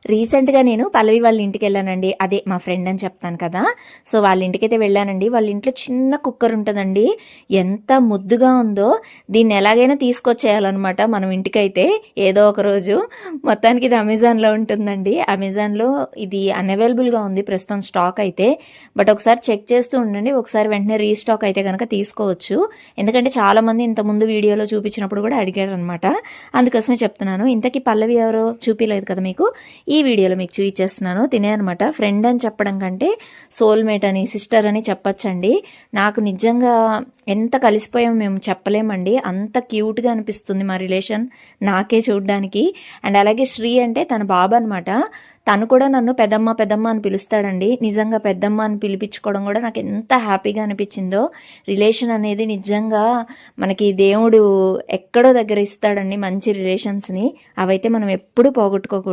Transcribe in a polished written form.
రీసెంట్గా నేను పల్లవి వాళ్ళ ఇంటికి వెళ్ళానండి. అదే మా ఫ్రెండ్ అని చెప్తాను కదా. సో వాళ్ళ ఇంటికైతే వెళ్ళానండి. వాళ్ళ ఇంట్లో చిన్న కుక్కర్ ఉంటుందండి. ఎంత ముద్దుగా ఉందో. దీన్ని ఎలాగైనా తీసుకొచ్చేయాలన్నమాట మనం ఇంటికైతే ఏదో ఒక రోజు. మొత్తానికి ఇది అమెజాన్లో ఉంటుందండి. అమెజాన్లో ఇది అన్అవైలబుల్గా ఉంది ప్రస్తుతం స్టాక్ అయితే. బట్ ఒకసారి చెక్ చేస్తూ ఉండండి. ఒకసారి వెంటనే రీస్టాక్ అయితే కనుక తీసుకోవచ్చు. ఎందుకంటే చాలామంది ఇంతకుముందు వీడియోలో చూపించినప్పుడు కూడా అడిగారు అనమాట. అందుకోసమే చెప్తున్నాను. ఇంతకీ పల్లవి ఎవరో చూపించలేదు కదా మీకు, ఈ వీడియోలో మీకు చూపించేస్తున్నాను. తినే అనమాట. ఫ్రెండ్ అని చెప్పడం కంటే సోల్మేట్ అని, సిస్టర్ అని చెప్పచ్చండి. నాకు నిజంగా ఎంత కలిసిపోయాం మేము చెప్పలేమండి. అంత క్యూట్గా అనిపిస్తుంది మా రిలేషన్ నాకే చూడడానికి. అండ్ అలాగే శ్రీ అంటే తన బాబు అనమాట. తను కూడా నన్ను పెద్దమ్మ పెద్దమ్మ అని పిలుస్తాడండి. నిజంగా పెద్దమ్మ అని పిలిపించుకోవడం కూడా నాకు ఎంత హ్యాపీగా అనిపించిందో. రిలేషన్ అనేది నిజంగా మనకి దేవుడు ఎక్కడో దగ్గర ఇస్తాడండి మంచి రిలేషన్స్ని. అవైతే మనం ఎప్పుడూ పోగొట్టుకోకూడదు.